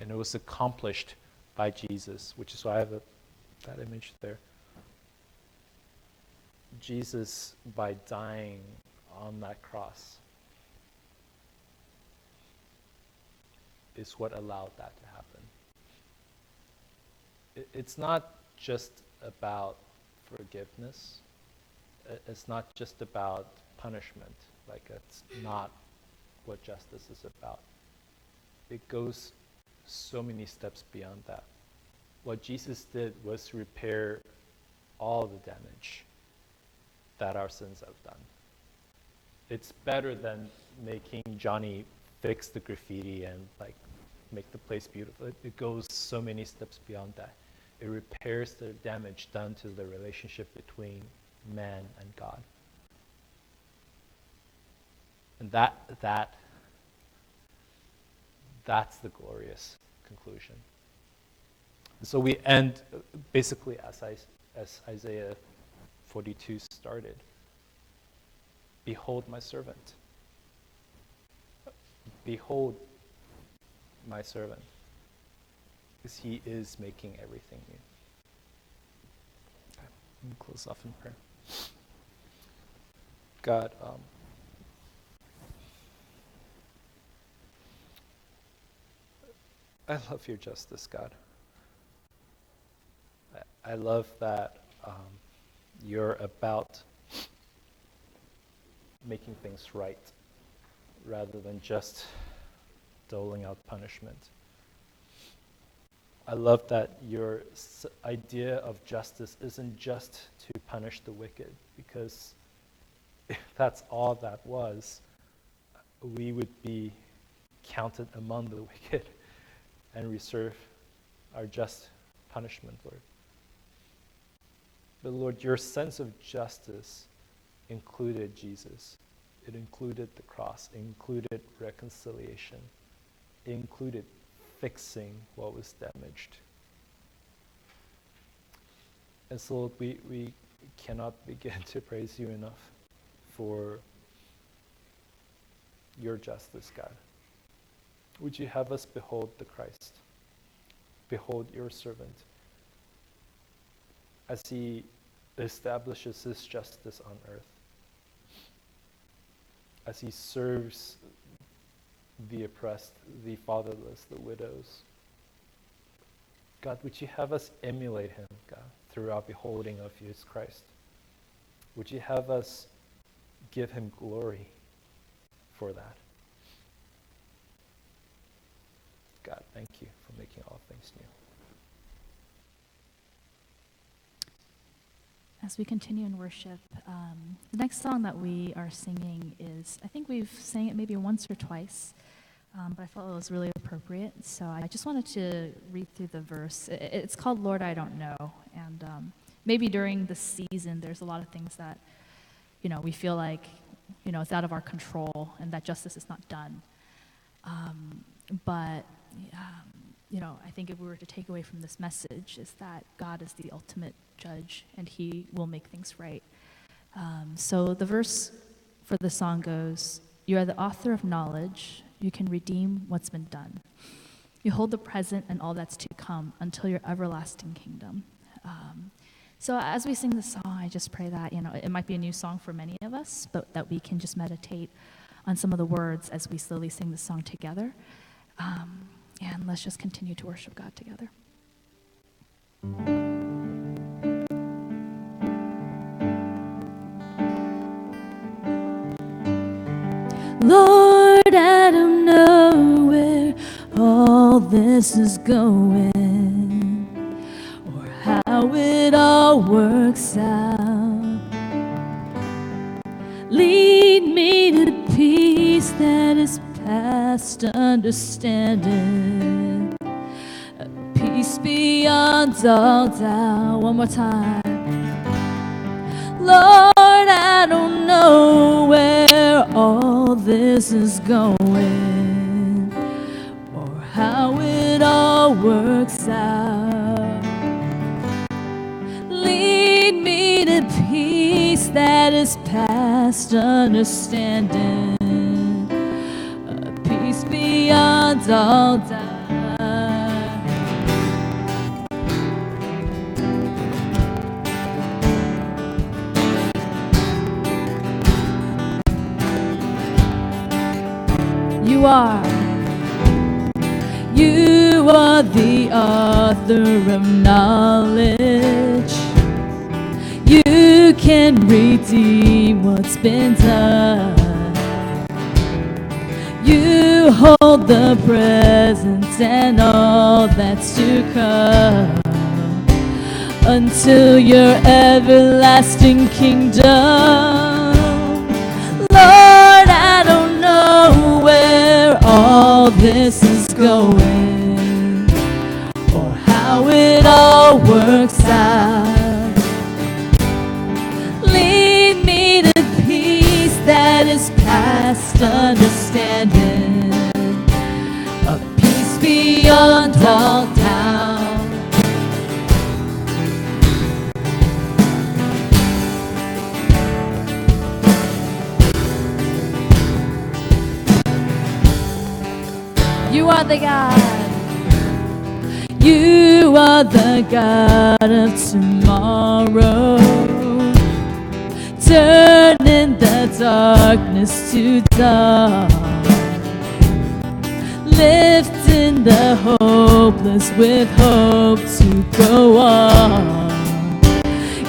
And it was accomplished by Jesus, which is why I have that image there. Jesus, by dying on that cross, is what allowed that to happen. It's not just about forgiveness. It's not just about punishment. Like, it's not what justice is about. It goes so many steps beyond that. What Jesus did was repair all the damage that our sins have done. It's better than making Johnny fix the graffiti and, like, make the place beautiful. It goes so many steps beyond that. It repairs the damage done to the relationship between man and God. And that's the glorious conclusion. So we end basically as Isaiah 42 started. Behold my servant. Behold my servant. Because he is making everything new. Okay, let me close off in prayer. God, I love your justice, God. I love that you're about making things right rather than just doling out punishment. I love that your idea of justice isn't just to punish the wicked, because if that's all that was, we would be counted among the wicked and receive our just punishment, Lord. But Lord, your sense of justice included Jesus. It included the cross. It included reconciliation. It included fixing what was damaged. And so, Lord, we cannot begin to praise you enough for your justice, God. Would you have us behold the Christ? Behold your servant as he establishes his justice on earth, as he serves the oppressed, the fatherless, the widows. God, would you have us emulate him, God, through our beholding of his Christ? Would you have us give him glory for that? God, thank you for making all things new. As we continue in worship, the next song that we are singing is, I think we've sang it maybe once or twice, but I felt it was really appropriate. So I just wanted to read through the verse. It's called Lord, I Don't Know. And maybe during the season, there's a lot of things that, we feel like, it's out of our control and that justice is not done. But I think if we were to take away from this message is that God is the ultimate judge and he will make things right. So the verse for the song goes, "You are the author of knowledge. You can redeem what's been done. You hold the present and all that's to come until your everlasting kingdom." So as we sing the song, I just pray that, it might be a new song for many of us, but that we can just meditate on some of the words as we slowly sing the song together. And let's just continue to worship God together. Lord, I don't know where all this is going or how it all works out. Lead me to the peace that is past understanding, a peace beyond all doubt. One more time. Lord, I don't know where all this is going or how it all works out. Lead me to peace that is past understanding, beyond all doubt. You are the author of knowledge. You can redeem what's been done. You hold the present and all that's to come until your everlasting kingdom. Lord, I don't know where all this is going or how it all works out. Lead me to peace that is past understanding, a peace beyond all doubt. You are the God. You are the God of tomorrow, turning the darkness to dawn, lifting the hopeless with hope to go on.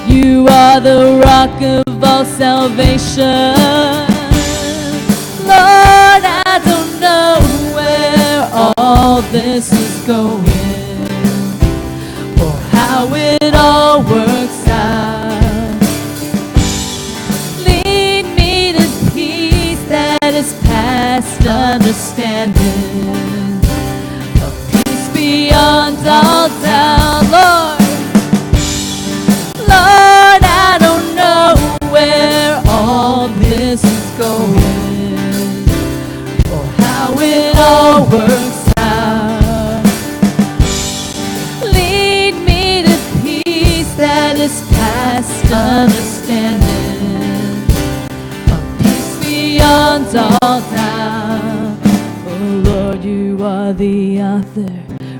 You are the rock of all salvation. Lord, I don't know where all this is going or how it all works out. Lead me to peace that is past understanding, a peace beyond all doubt. Lord, I don't know where all this is going or how it all works out. Lead me to peace that is past understanding, a peace beyond all doubt. Oh Lord, you are the author,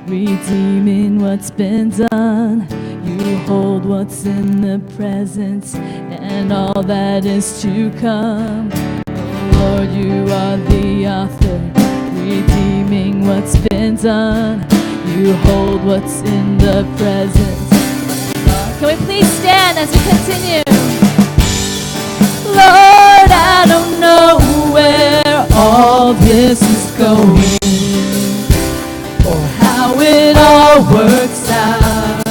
redeeming what's been done. You hold what's in the present and all that is to come. Oh Lord, you are the author, redeeming what's been done. You hold what's in the present. Can we please stand as we continue? Lord, I don't know where all this is going or how it all works out.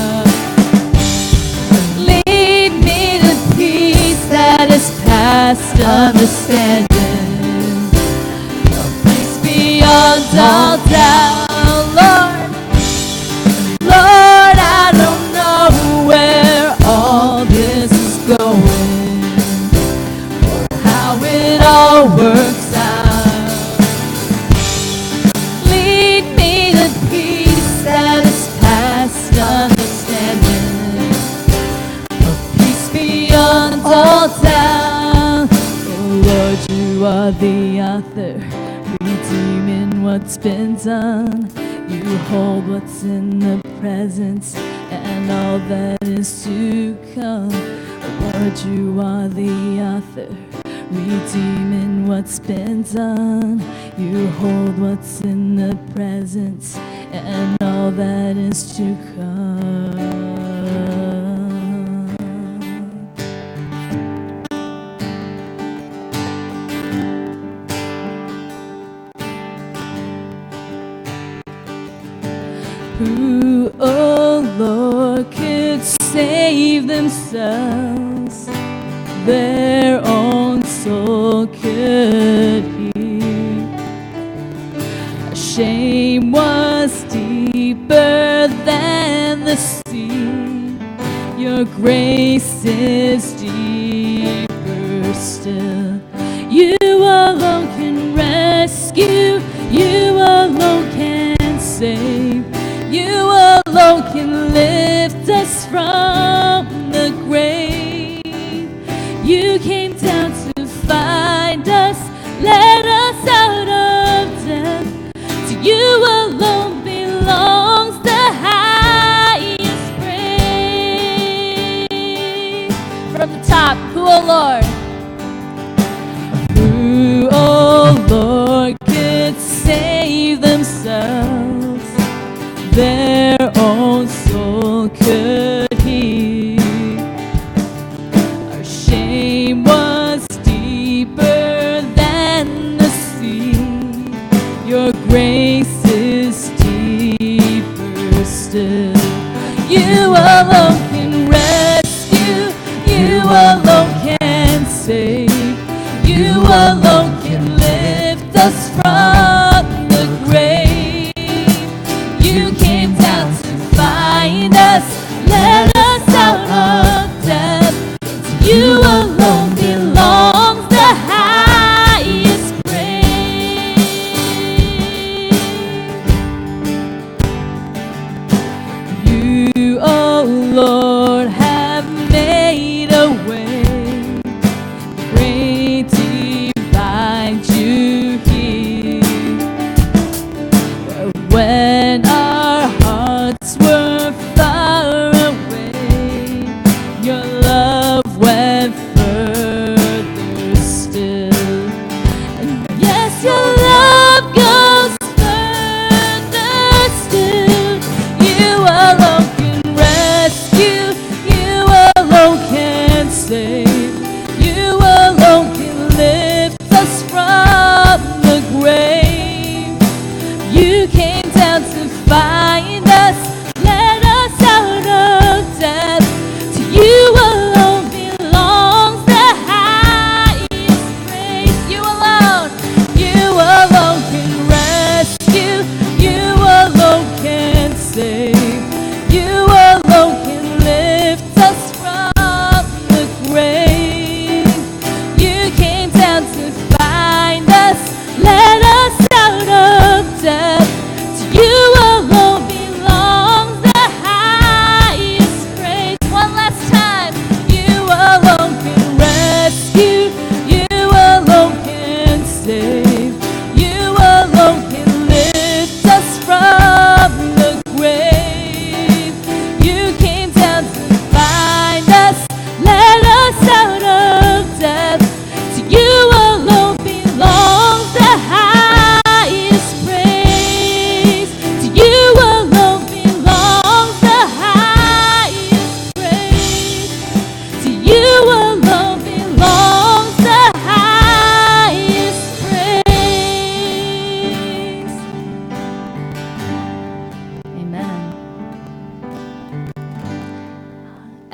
Lead me to peace that is past understanding, a peace beyond all doubt. Lord, I don't know where all this is going or how it all works out. Lead me to peace that is past understanding, a peace beyond all doubt. Oh Lord, you are the author, redeeming what's been done. You hold what's in the present and all that is to come. Oh Lord, you are the author, redeeming what's been done. You hold what's in the present and all that is to come. Who, oh Lord, could save themselves? Their own soul could heal. Shame was deeper than the sea. Your grace is deeper still. You alone can rescue. You alone can save. You alone can lift us from the grave. You came down to find us, let us out of death. To you alone belongs the highest praise. From the top, who, oh Lord? Who, oh Lord, could save themselves? Their own soul could heal. Our shame was deeper than the sea. Your grace is deeper still. You alone can rescue. You alone can save. You alone can lift us from the grave.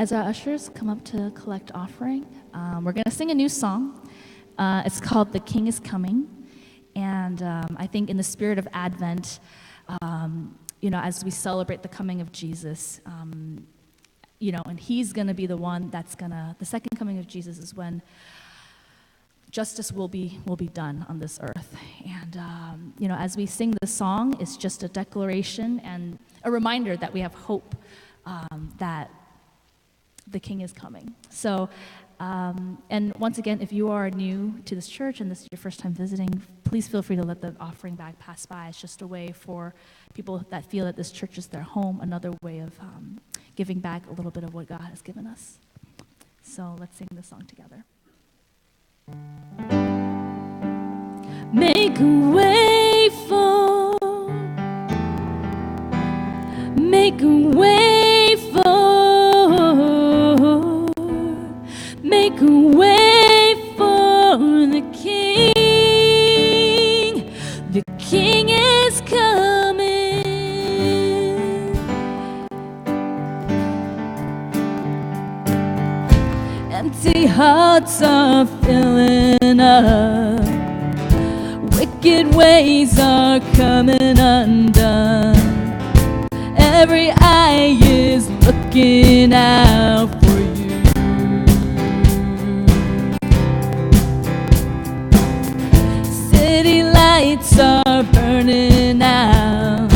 as our ushers come up to collect offering, we're going to sing a new song. It's called "The King is Coming," and I think in the spirit of Advent, as we celebrate the coming of Jesus, and He's going to be the one that's the second coming of Jesus is when justice will be done on this earth. And as we sing the song, it's just a declaration and a reminder that we have hope, that the King is coming. So, and once again, if you are new to this church and this is your first time visiting, please feel free to let the offering bag pass by. It's just a way for people that feel that this church is their home, another way of giving back a little bit of what God has given us. So let's sing this song together. Make a way make a way make a way for the King. The King is coming. Empty hearts are filling up. Wicked ways are coming undone. Every eye is looking out for you. City lights are burning out.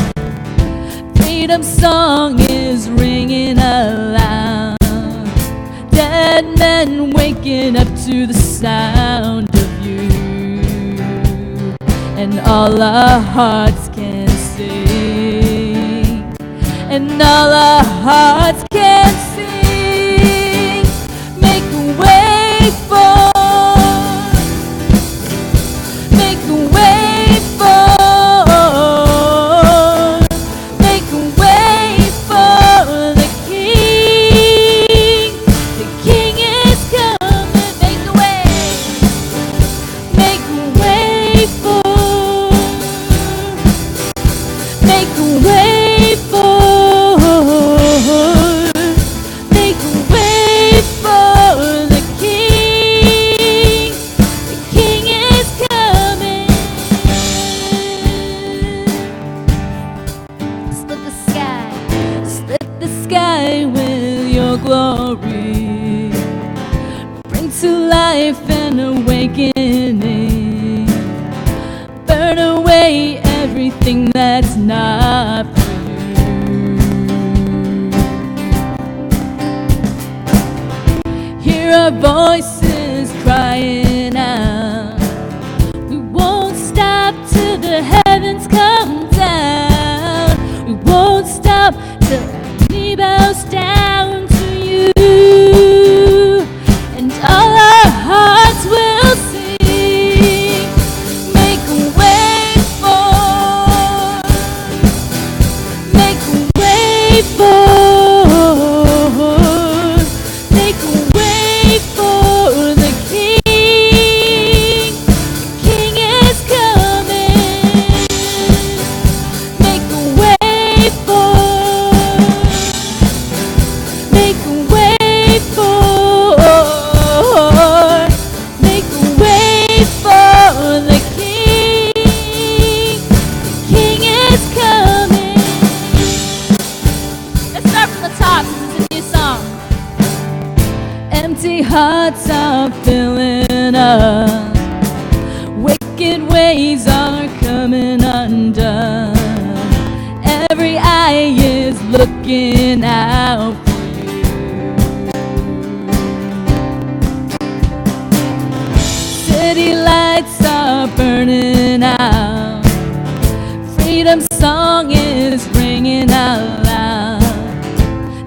Freedom song is ringing aloud. Dead men waking up to the sound of you. And all our hearts can sing. And all our hearts can sing. Make a way for. Make a way for. Make a way for the King. The King is coming. Make a way. Make a way for. Make a way for. Make a way for the King. The King is coming. Split the sky with your glory. Bring to life an awakening. Burn away everything that's not for you. Hear our voices crying out. We won't stop till the heavens come down. We won't stop till our knee bows down to you. And all our hearts will sing. Make a way for. Make a way for. Make a way for the King. The King is coming. Make a way for. Make a way for. Make a way for the King. The King is coming. Let's start from the top since it's a new song. Empty hearts are filling up. Wicked ways are coming undone. Every eye is looking out for you. City lights are burning out. Freedom song is ringing out loud.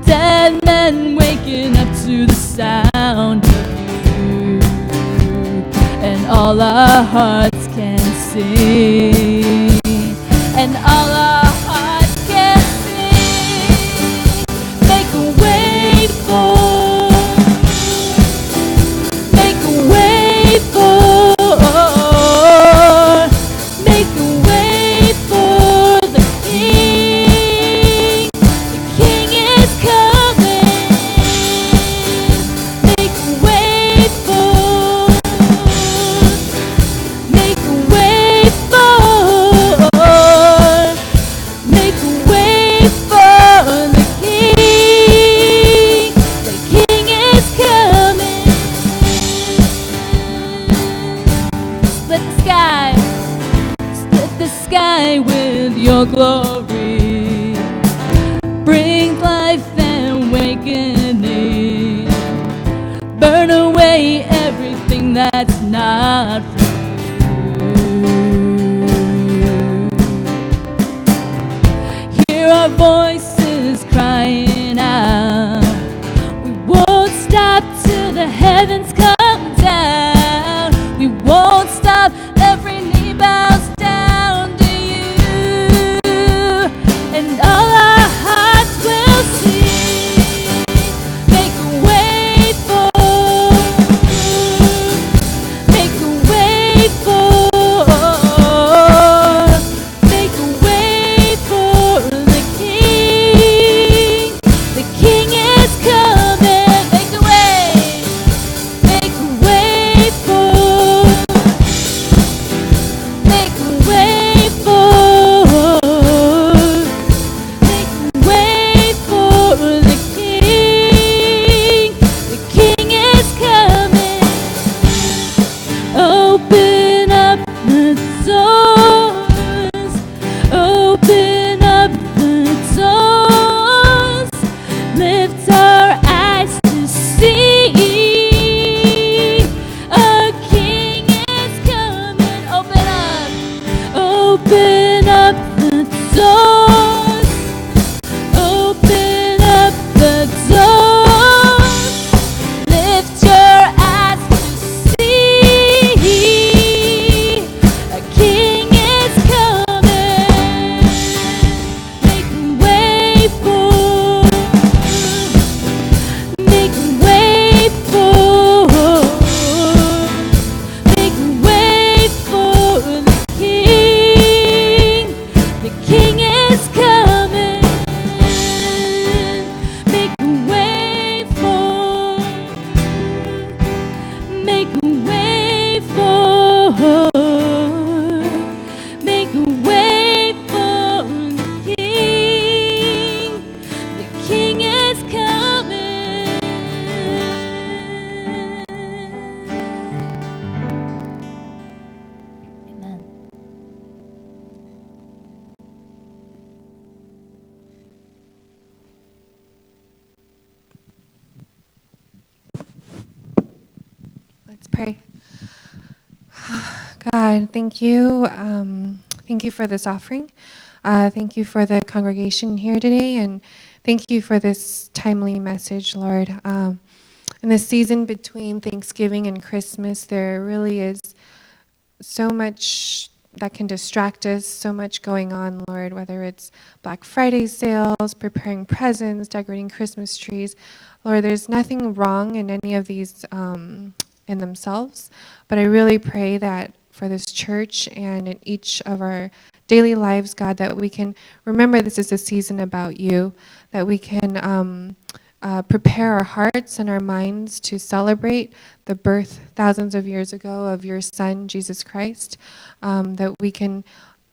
Dead men waking up to the sound of you. And all our hearts can sing. And all our hearts can sing. Make a way for. Make a way for. Make a way for the King. The King is coming. the sky with your glory. Bring life and awakening. Burn away everything that's not from you. Hear our voices crying out. We won't stop till the heavens come down. We won't stop. Every knee bows down to you, and all our hearts will sing. Make a way for, make a way for, make a way for the King. The King is coming. Make a way, make a way for, make a way for, make a way for the King. The King is coming. Open up the doors. Open up the doors. Lift our eyes to see. Our King is coming. Open up. Open up the doors. Open up the doors. Lift your eyes to see. A King is coming. Make a way for, make a way for, make a way for the King. The King is coming. Make a way for, make a way for, make a way for the King. The King is coming. Amen. Let's pray. God, thank you. Thank you for this offering. Thank you for the congregation here today, and thank you for this timely message, Lord. In this season between Thanksgiving and Christmas, there really is so much that can distract us, so much going on, Lord, whether it's Black Friday sales, preparing presents, decorating Christmas trees. Lord, there's nothing wrong in any of these in themselves, but I really pray that for this church and in each of our daily lives, God, that we can remember this is a season about you, that we can prepare our hearts and our minds to celebrate the birth thousands of years ago of your Son, Jesus Christ, that we can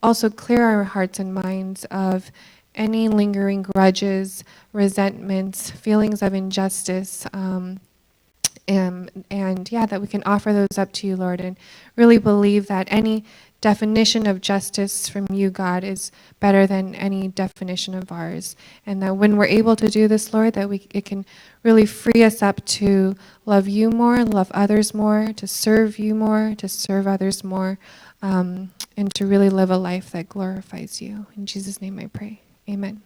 also clear our hearts and minds of any lingering grudges, resentments, feelings of injustice, and that we can offer those up to you, Lord, and really believe that any definition of justice from you, God, is better than any definition of ours. And that when we're able to do this, Lord, that it can really free us up to love you more, love others more, to serve you more, to serve others more, and to really live a life that glorifies you. In Jesus' name I pray. Amen.